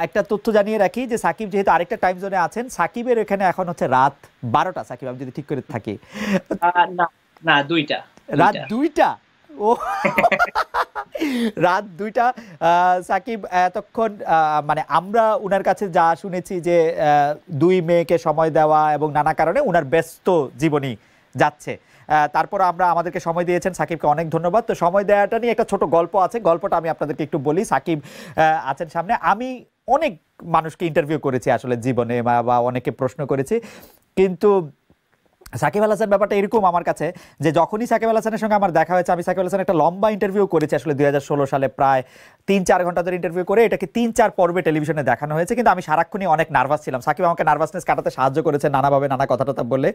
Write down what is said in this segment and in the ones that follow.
একটা তথ্য জানিয়ে রাখি যে সাকিব যেহেতু আরেকটা টাইম জোনে আছেন, সাকিবের এখানে এখন হচ্ছে রাত 12টা। সাকিব, আমি যদি ঠিক করে থাকি। না না, দুইটা রাত দুইটা 2টা? ও, রাত 2টা। সাকিব এতক্ষণ মানে আমরা উনার কাছে যা শুনেছি যে দুই মেয়েকে সময় দেওয়া এবং নানা কারণে উনার ব্যস্ত জীবনী যাচ্ছে। তারপর আমরা আমাদেরকে সময় দিয়েছেন, সাকিবকে অনেক ধন্যবাদ। তো সময় দেওয়াটা নিয়ে একটা ছোট গল্প আছে, গল্পটা আমি আপনাদেরকে একটু বলি। সাকিব আছেন সামনে। আমি অনেক মানুষকে ইন্টারভিউ করেছি আসলে জীবনে, বা অনেকে প্রশ্ন করেছি, কিন্তু সাকিব আল হাসান ব্যাপারটা এরকম আমার কাছে যে যখনই সাকিব আল হাসানের সঙ্গে আমার দেখা হয়েছে, আমি সাকিব আল হাসান একটা লম্বা ইন্টারভিউ করেছি আসলে 2016 সালে, প্রায় 3-4 ঘন্টা ধরে ইন্টারভিউ করে এটাকে 3-4 পর্বে টেলিভিশনে দেখানো হয়েছে। কিন্তু আমি সারাক্ষণই অনেক নার্ভাস ছিলাম। সাকিব আমাকে নার্ভাসনেস কাটাতে সাহায্য করেছে নানাভাবে, নানা কথা টথা বলে।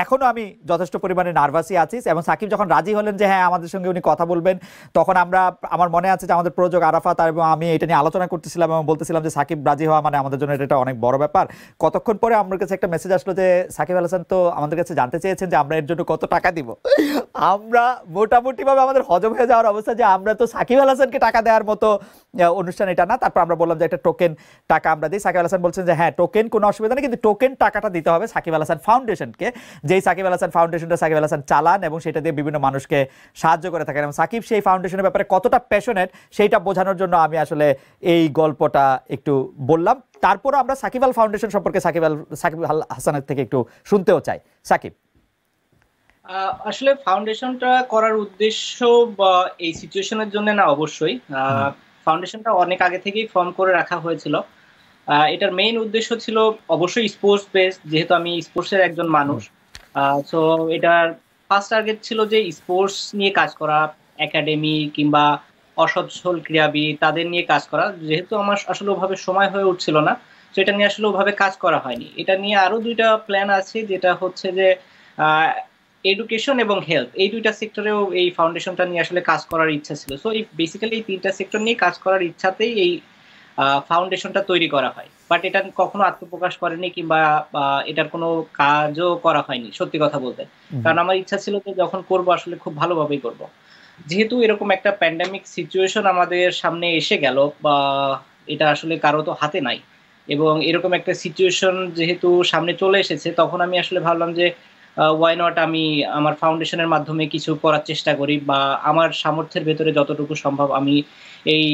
এখনও আমি যথেষ্ট পরিমাণে নার্ভাসই আছি। এবং সাকিব যখন রাজি হলেন যে হ্যাঁ আমাদের সঙ্গে উনি কথা বলবেন, তখন আমার মনে আছে যে আমাদের প্রযোজক আরাফাত এবং আমি এটা নিয়ে আলোচনা করতেছিলাম এবং বলতেছিলাম যে সাকিব রাজি হওয়া মানে আমাদের জন্য এটা অনেক বড় ব্যাপার। কতক্ষণ পরে আমার কাছে একটা মেসেজ আসলো যে সাকিব আল হাসান তো আমাদের কাছে জানতে চেয়েছেন যে আমরা এর জন্য কত টাকা দিব। আমরা মোটামুটি ভাবে আমাদের হজম হয়ে যাওয়ার অবস্থা যে আমরা তো সাকিব আল হাসানকে টাকা দেওয়ার মতো অনুষ্ঠান এটা না। তারপর আমরা বললাম যে একটা টোকেন টাকা আমরা দিই। সাকিব আল হাসান বলছেন যে হ্যাঁ টোকেন কোনো অসুবিধা নেই, কিন্তু টোকেন টাকাটা দিতে হবে সাকিব আল হাসান ফাউন্ডেশনকে, যেই সাকিব আল হাসান ফাউন্ডেশনটা সাকিব আল হাসান চালান এবং সেটা দিয়ে বিভিন্ন মানুষকে সাহায্য করে থাকেন। এবং সাকিব সেই ফাউন্ডেশনের ব্যাপারে কতটা প্যাশনেট সেইটা বোঝানোর জন্য আমি আসলে এই গল্পটা একটু বললাম। তারপর আমরা সাকিব আল ফাউন্ডেশন সম্পর্কে সাকিব আল হাসানের থেকে একটু শুনতেও চাই। সাকিব, আসলে ফাউন্ডেশনটা করার উদ্দেশ্য বা এই সিচুয়েশনের জন্য না, অবশ্যই ফাউন্ডেশনটা অনেক আগে থেকেই ফর্ম করে রাখা হয়েছিল। এটার মেইন উদ্দেশ্য ছিল অবশ্যই স্পোর্টস বেসড, যেহেতু আমি স্পোর্টসের একজন মানুষ। সো এটার ফার্স্ট টার্গেট ছিল যে স্পোর্টস নিয়ে কাজ করা, একাডেমি কিংবা অসচ্ছল ক্রীড়াবিদ তাদের নিয়ে কাজ করা। যেহেতু আমার আসলে ওভাবে সময় হয়ে উঠছিল না, তো এটা নিয়ে আসলে ওভাবে কাজ করা হয়নি। এটা নিয়ে আরো দুইটা প্ল্যান আছে, যেটা হচ্ছে যে এডুকেশন এবং হেলথ, এই দুইটা সেক্টরেও এই ফাউন্ডেশনটা নিয়ে আসলে কাজ করার ইচ্ছা ছিল। সো এই বেসিক্যালি এই তিনটা সেক্টর নিয়ে কাজ করার ইচ্ছাতেই এই ফাউন্ডেশনটা তৈরি করা হয়। বাট এটা কখনো আত্মপ্রকাশ করেনি কিংবা এটার কোনো কাজও করা হয়নি, সত্যি কথা বলতে। কারণ আমার ইচ্ছা ছিল যে যখন করব আসলে খুব ভালোভাবেই করব। যেহেতু এরকম একটা প্যান্ডেমিক সিচুয়েশন আমাদের সামনে এসে গেল, বা এটা আসলে কারো তো হাতে নাই, এবং এরকম একটা সিচুয়েশন যেহেতু সামনে চলে এসেছে, তখন আমি আসলে ভাবলাম যে ওয়াই নট আমি আমার ফাউন্ডেশনের মাধ্যমে কিছু করার চেষ্টা করি, বা আমার সামর্থ্যের ভেতরে যতটুকু সম্ভব আমি এই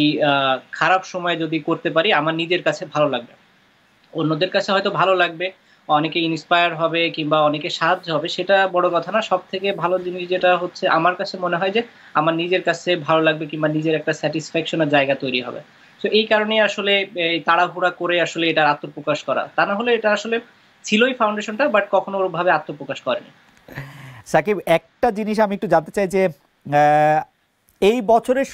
খারাপ সময় যদি করতে পারি, আমার নিজের কাছে ভালো লাগবে, অন্যদের কাছে হয়তো ভালো লাগবে, অনেকে ইন্সপায়ার হবে কিংবা অনেকে সাহায্য হবে, সেটা বড় কথা না। সব থেকে ভালো জিনিস যেটা হচ্ছে আমার কাছে মনে হয় যে আমার নিজের কাছে ভালো লাগবে কিংবা নিজের একটা স্যাটিসফ্যাকশনের জায়গা তৈরি হবে। তো এই কারণে আসলে এই তাড়াহুড়া করে আসলে এটার আত্মপ্রকাশ করা, তা না হলে এটা আসলে ছিলই ফাউন্ডেশনটা, বাট কখনো ওভাবে আত্মপ্রকাশ করেনি। সাকিব, একটা জিনিস আমি একটু জানতে চাই যে এই বছরের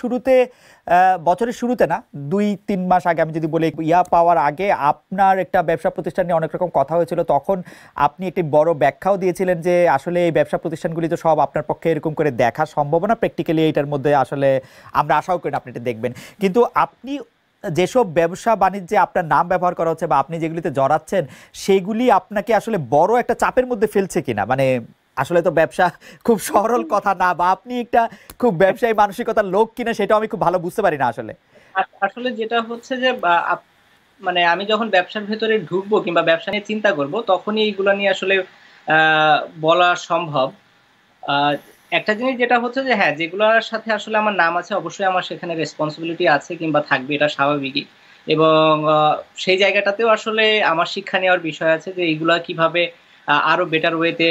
শুরুতে না, 2-3 মাস আগে আমি যদি বলি, পাওয়ার আগে আপনার একটা ব্যবসা প্রতিষ্ঠান নিয়ে অনেক রকম কথা হয়েছিল। তখন আপনি একটি বড় ব্যাখ্যাও দিয়েছিলেন যে আসলে এই ব্যবসা প্রতিষ্ঠানগুলি তো সব আপনার পক্ষে এরকম করে দেখা সম্ভব না, প্র্যাকটিক্যালি এইটার মধ্যে আসলে আমরা আশাও করি না আপনি এটা দেখবেন। কিন্তু আপনি যেসব ব্যবসা বাণিজ্যে আপনার নাম ব্যবহার করা হচ্ছে বা আপনি যেগুলিতে জড়াচ্ছেন, সেগুলি আপনাকে আসলে বড় একটা চাপের মধ্যে ফেলছে কিনা? মানে আসলে তো ব্যবসা খুব সরল কথা না, বা আপনি একটা খুব ব্যবসায়ী মানসিকতার লোক কিনা সেটাও আমি খুব ভালো বুঝতে পারি না আসলে। আসলে যেটা হচ্ছে যে মানে আমি যখন ব্যবসার ভেতরে ঢুকবো কিংবা ব্যবসা নিয়ে চিন্তা করব, তখনই এইগুলো নিয়ে আসলে বলা সম্ভব। আহ, একটা জিনিস যেটা হচ্ছে যে হ্যাঁ, যেগুলোর সাথে আসলে আমার নাম আছে, অবশ্যই আমার সেখানে রেসপন্সিবিলিটি আছে কিংবা থাকবে, এটা স্বাভাবিকই। এবং সেই জায়গাটাতেও আসলে আমার শিক্ষা নেওয়ার বিষয় আছে যে এইগুলা কিভাবে আরো বেটার ওয়েতে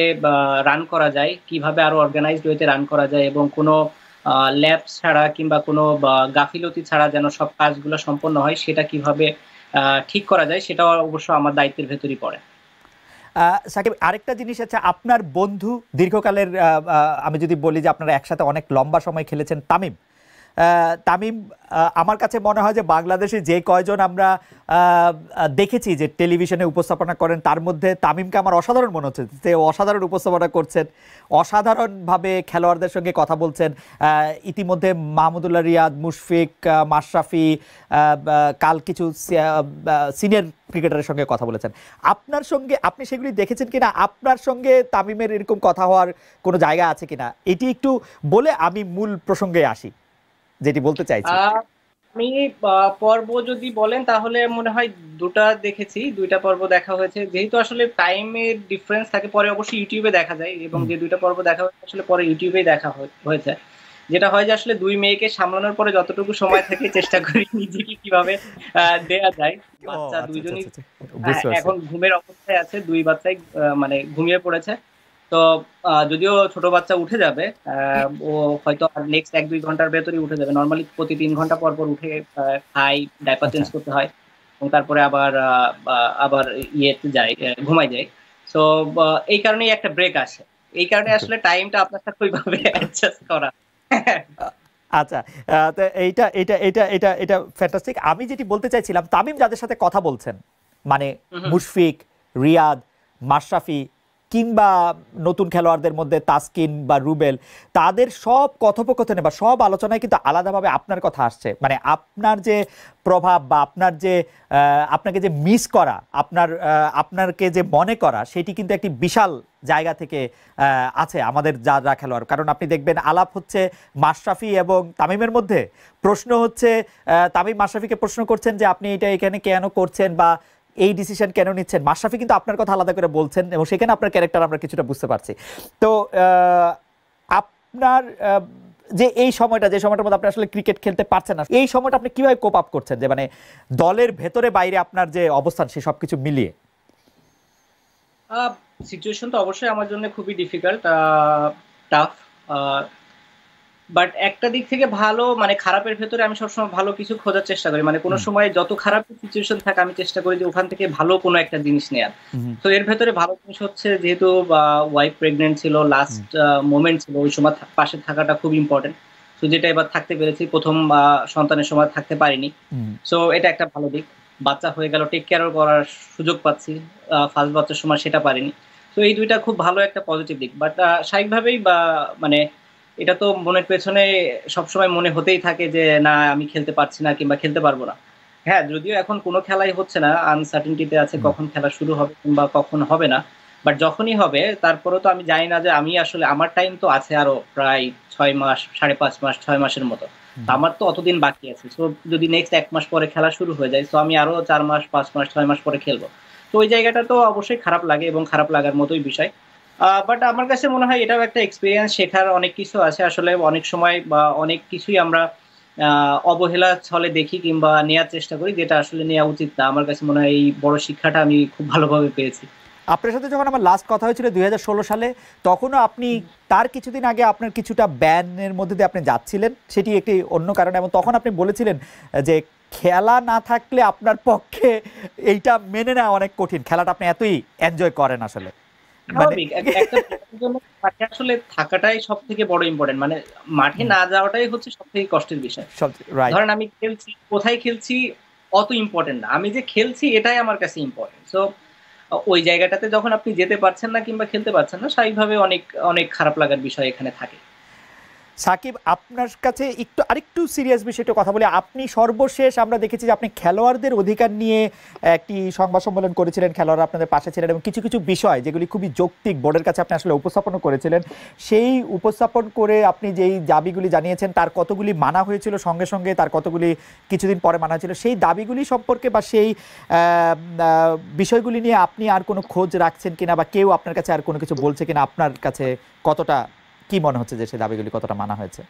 রান করা যায়, কিভাবে আরো অর্গানাইজড ওয়েতে রান করা যায়, এবং কোনো ল্যাব ছাড়া কিংবা কোনো গাফিলতি ছাড়া যেন সব কাজগুলো সম্পন্ন হয়, সেটা কিভাবে ঠিক করা যায়, সেটা অবশ্য আমার দায়িত্বের ভেতরই পড়ে। সাকিব, আরেকটা জিনিস আছে, আপনার বন্ধু দীর্ঘকালের, আমি যদি বলি যে আপনারা একসাথে অনেক লম্বা সময় খেলেছেন, তামিম। তামিম আমার কাছে মনে হয় যে বাংলাদেশে যে কয়জন আমরা দেখেছি যে টেলিভিশনে উপস্থাপনা করেন, তার মধ্যে তামিমকে আমার অসাধারণ মনে হচ্ছে যে অসাধারণ উপস্থাপনা করছেন, অসাধারণভাবে খেলোয়াড়দের সঙ্গে কথা বলছেন। ইতিমধ্যে মাহমুদুল্লাহ রিয়াদ, মুশফিক, মাশরাফি, কাল কিছু সিনিয়র ক্রিকেটারের সঙ্গে কথা বলেছেন। আপনার সঙ্গে আপনি সেগুলি দেখেছেন কিনা? আপনার সঙ্গে তামিমের এরকম কথা হওয়ার কোনো জায়গা আছে কিনা, এটি একটু বলে আমি মূল প্রসঙ্গে আসি, যেটি বলতে চাইছি। আমি পর্ব যদি বলেন তাহলে মনে হয় দুটা দেখেছি, দুইটা পর্ব দেখা হয়েছে। যেহেতু আসলে টাইমের ডিফারেন্স থাকে, পরে অবশ্যই ইউটিউবে দেখা যায়, এবং হুম। যে দুইটা পর্ব দেখা হয়েছে আসলে পরে ইউটিউবেই দেখা হয়েছে। যেটা হয় যে আসলে দুই মেয়েকে সামলানোর পরে যতটুকু সময় থাকে চেষ্টা করি নিজেকে কিভাবে দেয়া যায়। ও বাচ্চা আচ্ছা আচ্ছা দুইজনই আচ্ছা আচ্ছা। বুঝতে পারছি। এখন ঘুমের অবস্থায় আছে, দুই বাচ্চাই মানে ঘুমিয়ে পড়েছে। তো যদিও ছোট বাচ্চা উঠে যাবে, ও হয়তো নেক্সট 1-2 ঘন্টার ভেতরেই উঠে যাবে। নর্মালি প্রতি 3 ঘন্টা পর পর উঠে খাই, ডাইপার আচ্ছা। চেঞ্জ করতে হয়, এবং তারপরে আবার আবার ইয়েতে যায়, ঘুমাই যায়। সো এই কারণেই একটা ব্রেক আসে। এই কারণে ওকে। আসলে টাইমটা আপনার সাথে ওইভাবে অ্যাডজাস্ট করা। আচ্ছা, তো এইটা ফ্যান্টাস্টিক। আমি যেটি বলতে চাইছিলাম, তামিম যাদের সাথে কথা বলছেন, মানে হুম, হুম। মুশফিক, রিয়াদ, মাশরাফি, কিংবা নতুন খেলোয়াড়দের মধ্যে তাসকিন বা রুবেল, তাদের সব কথোপকথনে বা সব আলোচনায় কিন্তু আলাদাভাবে আপনার কথা আসছে। মানে আপনার যে প্রভাব বা আপনার যে আপনাকে যে মিস করা, আপনাকে যে মনে করা, সেটি কিন্তু একটি বিশাল জায়গা থেকে আছে আমাদের যারা খেলোয়াড়। কারণ আপনি দেখবেন আলাপ হচ্ছে মাশরাফি এবং তামিমের মধ্যে, প্রশ্ন হচ্ছে তামিম মাশরাফিকে প্রশ্ন করছেন যে আপনি এটা এখানে কেন করছেন বা এই ডিসিশন কেন নিচ্ছেন। মাশরাফি কিন্তু আপনার কথা আলাদা করে বলছেন এবং সেখানে আপনার ক্যারেক্টার আমরা কিছুটা বুঝতে পারছি। তো আপনার যে এই সময়টা, যে সময়টার মধ্যে আপনি আসলে ক্রিকেট খেলতে পারছেন না, এই সময়টা আপনি কিভাবে কোপ আপ করছেন, যে মানে দলের ভেতরে বাইরে আপনার যে অবস্থান সে সবকিছু মিলিয়ে? সিচুয়েশন তো অবশ্যই আমার জন্য খুবই ডিফিকাল্ট, টাফ। বাট একটা দিক থেকে ভালো, মানে খারাপের ভেতরে আমি সবসময় ভালো কিছু খোঁজার চেষ্টা করি। মানে কোনো হুম, সময় যত খারাপ সিচুয়েশন থাকে আমি চেষ্টা করি যে ওখান থেকে ভালো কোনো একটা জিনিস নেয়ার। হুম, তো এর ভেতরে ভালো জিনিস হচ্ছে, যেহেতু ওয়াইফ প্রেগনেন্ট ছিল, হুম, লাস্ট মোমেন্ট ছিল, ওই সময় পাশে থাকাটা খুব ইম্পর্টেন্ট। তো যেটা এবার থাকতে পেরেছি, প্রথম সন্তানের সময় থাকতে পারিনি। হুম। সো এটা একটা ভালো দিক। বাচ্চা হয়ে গেল, টেক কেয়ারও করার সুযোগ পাচ্ছি। ফার্স্ট বাচ্চার সময় সেটা পারিনি। তো এই দুইটা খুব ভালো একটা পজিটিভ দিক। বাট স্বাভাবিকভাবেই মানে এটা তো মনের পেছনে সবসময় মনে হতেই থাকে যে না, আমি খেলতে পারছি না কিংবা খেলতে পারবো না। হ্যাঁ, যদিও এখন কোনো খেলাই হচ্ছে না, আনসার্টেনটিতে আছে হুম। কখন খেলা শুরু হবে কিংবা কখন হবে না। বাট যখনই হবে তারপরেও তো আমি জানি না যে আমি আসলে, আমার টাইম তো আছে আরো প্রায় 6 মাস, 5.5 মাস, 6 মাসের মতো। তো হুম। আমার তো অতদিন বাকি আছে। সো যদি নেক্সট 1 মাস পরে খেলা শুরু হয়ে যায়, তো আমি আরো 4 মাস, 5 মাস, 6 মাস পরে খেলবো। তো ওই জায়গাটা তো অবশ্যই খারাপ লাগে, এবং খারাপ লাগার মতোই বিষয়। বাট আমার কাছে মনে হয় এটাও একটা এক্সপেরিয়েন্স, শেখার অনেক কিছু আছে। আসলে অনেক সময় বা অনেক কিছুই আমরা অবহেলার ছলে দেখি কিংবা নেয়ার চেষ্টা করি, যেটা আসলে নেওয়া উচিত না। আমার কাছে মনে হয় এই বড় শিক্ষাটা আমি খুব ভালোভাবে পেয়েছি। আপনার সাথে যখন আমার লাস্ট কথা হয়েছিল 2016 সালে, তখনও আপনি তার কিছুদিন আগে আপনার কিছুটা ব্যানের মধ্যে দিয়ে আপনি যাচ্ছিলেন, সেটি একটি অন্য কারণে, এবং তখন আপনি বলেছিলেন যে খেলা না থাকলে আপনার পক্ষে এইটা মেনে নেওয়া অনেক কঠিন, খেলাটা আপনি এতই এনজয় করেন আসলে। মানে স্বাভাবিক। একটা প্লেয়ারের জন্য মাঠে আসলে থাকাটাই সবথেকে বড় ইম্পোর্টেন্ট। মানে মাঠে না যাওয়াটাই হচ্ছে সবথেকে কষ্টের বিষয়। সব রাইট। ধরেন আমি খেলছি, কোথায় খেলছি অত ইম্পোর্টেন্ট না। আমি যে খেলছি এটাই আমার কাছে ইম্পোর্টেন্ট। সো ওই জায়গাটাতে যখন আপনি যেতে পারছেন না কিংবা খেলতে পারছেন না, স্বাভাবিকভাবে অনেক, অনেক খারাপ লাগার বিষয় এখানে থাকে। সাকিব, আপনার কাছে একটু আরেকটু সিরিয়াস বিষয়টা কথা বলি। আপনি সর্বশেষ আমরা দেখেছি যে আপনি খেলোয়াড়দের অধিকার নিয়ে একটি সংবাদ সম্মেলন করেছিলেন, খেলোয়াড়রা আপনাদের পাশে ছিলেন এবং কিছু কিছু বিষয় যেগুলি খুবই যৌক্তিক বোর্ডের কাছে আপনি আসলে উপস্থাপন করেছিলেন। সেই উপস্থাপন করে আপনি যেই দাবিগুলি জানিয়েছেন তার কতগুলি মানা হয়েছিল সঙ্গে সঙ্গে, তার কতগুলি কিছুদিন পরে মানা হয়েছিল, সেই দাবিগুলি সম্পর্কে বা সেই বিষয়গুলি নিয়ে আপনি আর কোনো খোঁজ রাখছেন কিনা, বা কেউ আপনার কাছে আর কোনো কিছু বলছে কিনা, আপনার কাছে কতটা কি মনে হচ্ছে যে সেই দাবিগুলি কতটা মানা হয়েছে?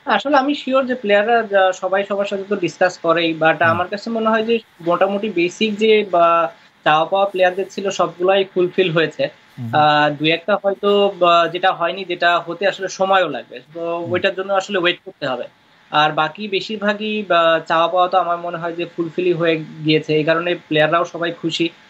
আসলে আমি শিওর যে প্লেয়াররা সবাই সবার সাথে তো ডিসকাস করেই, বাট হুম, আমার কাছে মনে হয় যে মোটামুটি বেসিক যে বা চাওয়া পাওয়া প্লেয়ারদের ছিল সবগুলাই ফুলফিল হয়েছে। হুম, দুই একটা হয়তো যেটা হয়নি, যেটা হতে আসলে সময়ও লাগবে, তো হুম। ওইটার জন্য আসলে ওয়েট করতে হবে। আর বাকি বেশিরভাগই চাওয়া পাওয়া তো আমার মনে হয় যে ফুলফিলই হয়ে গিয়েছে। এই কারণে প্লেয়াররাও সবাই খুশি,